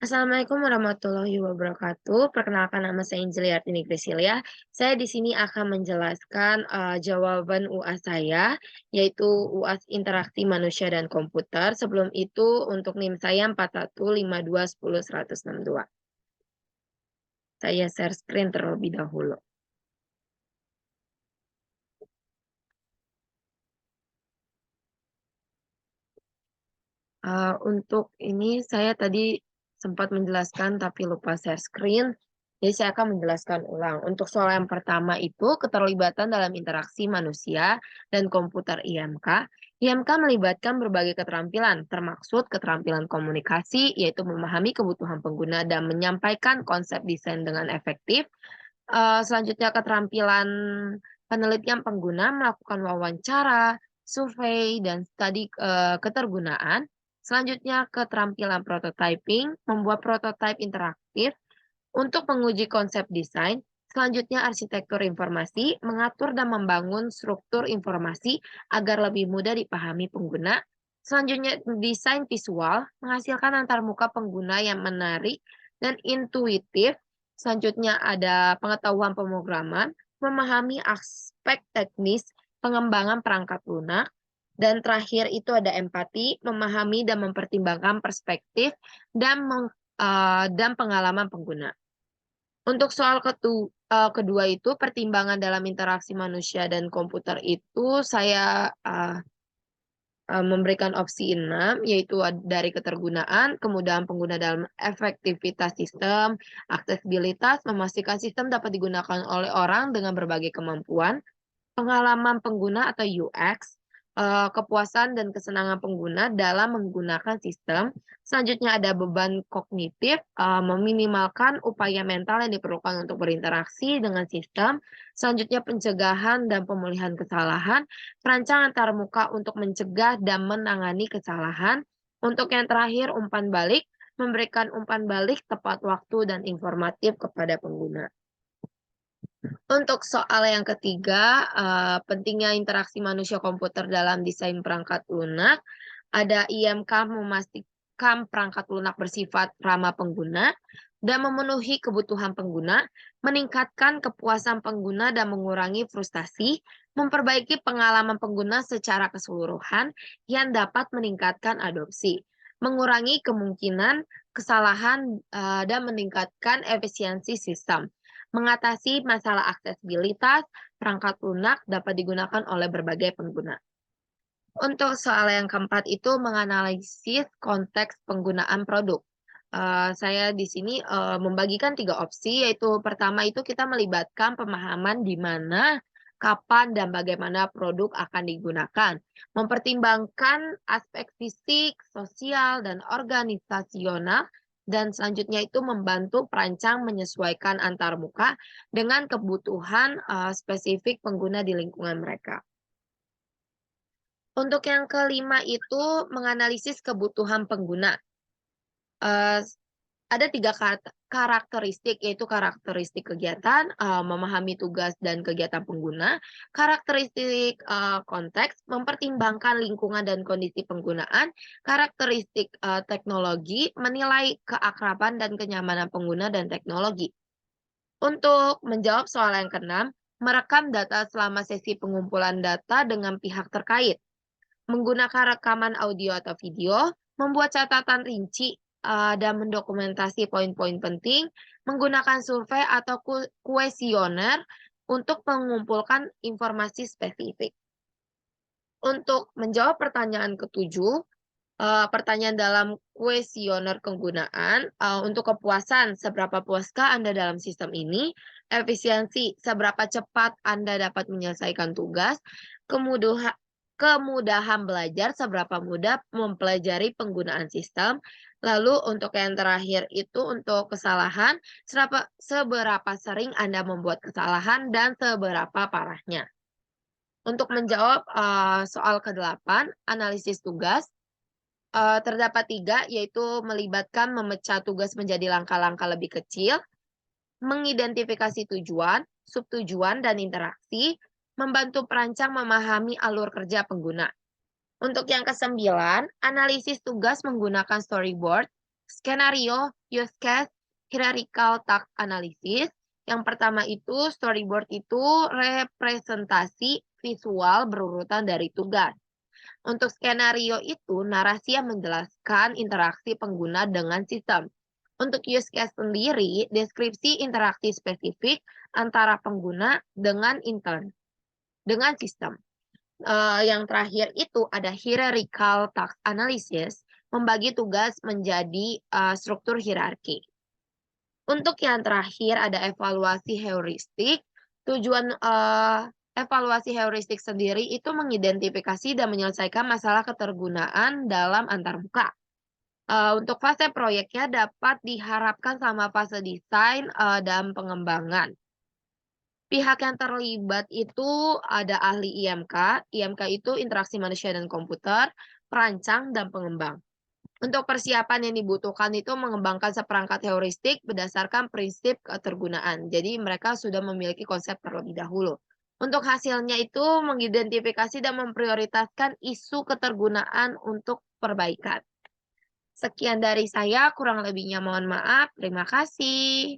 Assalamualaikum warahmatullahi wabarakatuh. Perkenalkan nama saya Injiliartini Grisilia. Saya di sini akan menjelaskan jawaban UAS saya, yaitu UAS Interaksi Manusia dan Komputer. Sebelum itu untuk NIM saya 4152100162. Saya share screen terlebih dahulu. Untuk ini saya tadi sempat menjelaskan tapi lupa share screen, jadi saya akan menjelaskan ulang. Untuk soal yang pertama itu keterlibatan dalam interaksi manusia dan komputer IMK. IMK melibatkan berbagai keterampilan, termaksud keterampilan komunikasi, yaitu memahami kebutuhan pengguna dan menyampaikan konsep desain dengan efektif. Selanjutnya keterampilan penelitian pengguna melakukan wawancara, survei, dan studi ketergunaan. Selanjutnya, keterampilan prototyping, membuat prototipe interaktif untuk menguji konsep desain. Selanjutnya, arsitektur informasi, mengatur dan membangun struktur informasi agar lebih mudah dipahami pengguna. Selanjutnya, desain visual, menghasilkan antarmuka pengguna yang menarik dan intuitif. Selanjutnya, ada pengetahuan pemrograman, memahami aspek teknis pengembangan perangkat lunak. Dan terakhir itu ada empati, memahami dan mempertimbangkan perspektif dan pengalaman pengguna. Untuk soal kedua itu pertimbangan dalam interaksi manusia dan komputer itu saya memberikan opsi 6, yaitu dari ketergunaan, kemudahan pengguna dalam efektivitas sistem, aksesibilitas, memastikan sistem dapat digunakan oleh orang dengan berbagai kemampuan, pengalaman pengguna atau UX, kepuasan dan kesenangan pengguna dalam menggunakan sistem. Selanjutnya ada beban kognitif, meminimalkan upaya mental yang diperlukan untuk berinteraksi dengan sistem. Selanjutnya pencegahan dan pemulihan kesalahan, perancang antarmuka untuk mencegah dan menangani kesalahan. Untuk yang terakhir umpan balik, memberikan umpan balik tepat waktu dan informatif kepada pengguna. Untuk soal yang ketiga, pentingnya interaksi manusia komputer dalam desain perangkat lunak, ada IMK memastikan perangkat lunak bersifat ramah pengguna dan memenuhi kebutuhan pengguna, meningkatkan kepuasan pengguna dan mengurangi frustasi, memperbaiki pengalaman pengguna secara keseluruhan yang dapat meningkatkan adopsi, mengurangi kemungkinan kesalahan dan meningkatkan efisiensi sistem. Mengatasi masalah aksesibilitas, perangkat lunak dapat digunakan oleh berbagai pengguna. Untuk soal yang keempat itu menganalisis konteks penggunaan produk. Saya di sini membagikan 3 opsi, yaitu pertama itu kita melibatkan pemahaman di mana, kapan, dan bagaimana produk akan digunakan. Mempertimbangkan aspek fisik, sosial, dan organisasional. Dan selanjutnya itu membantu perancang menyesuaikan antarmuka dengan kebutuhan spesifik pengguna di lingkungan mereka. Untuk yang kelima itu menganalisis kebutuhan pengguna. Ada 3 karakteristik, yaitu karakteristik kegiatan, memahami tugas dan kegiatan pengguna, karakteristik konteks, mempertimbangkan lingkungan dan kondisi penggunaan, karakteristik teknologi, menilai keakraban dan kenyamanan pengguna dan teknologi. Untuk menjawab soal yang keenam, merekam data selama sesi pengumpulan data dengan pihak terkait, menggunakan rekaman audio atau video, membuat catatan rinci dan mendokumentasi poin-poin penting, menggunakan survei atau kuesioner untuk mengumpulkan informasi spesifik. Untuk menjawab pertanyaan ketujuh, pertanyaan dalam kuesioner penggunaan, untuk kepuasan, seberapa puaskah Anda dalam sistem ini? Efisiensi, seberapa cepat Anda dapat menyelesaikan tugas? Kemudahan belajar, seberapa mudah mempelajari penggunaan sistem. Lalu untuk yang terakhir itu untuk kesalahan, seberapa sering Anda membuat kesalahan dan seberapa parahnya. Untuk menjawab soal ke-8, analisis tugas, terdapat 3, yaitu melibatkan memecah tugas menjadi langkah-langkah lebih kecil, mengidentifikasi tujuan, subtujuan, dan interaksi, membantu perancang memahami alur kerja pengguna. Untuk yang ke-9, analisis tugas menggunakan storyboard, Skenario, use case, hierarchical task analysis. Yang pertama itu storyboard itu representasi visual berurutan dari tugas. Untuk skenario itu narasi yang menjelaskan interaksi pengguna dengan sistem. Untuk use case sendiri, deskripsi interaksi spesifik antara pengguna dengan sistem. Yang terakhir itu ada hierarchical task analysis, membagi tugas menjadi struktur hierarki. Untuk yang terakhir ada evaluasi heuristik. Tujuan evaluasi heuristik sendiri itu mengidentifikasi dan menyelesaikan masalah ketergunaan dalam antarmuka. Untuk fase proyeknya dapat diharapkan sama fase desain dan pengembangan. Pihak yang terlibat itu ada ahli IMK. IMK itu interaksi manusia dan komputer, perancang, dan pengembang. Untuk persiapan yang dibutuhkan itu mengembangkan seperangkat heuristik berdasarkan prinsip ketergunaan. Jadi mereka sudah memiliki konsep terlebih dahulu. Untuk hasilnya itu mengidentifikasi dan memprioritaskan isu ketergunaan untuk perbaikan. Sekian dari saya, kurang lebihnya mohon maaf. Terima kasih.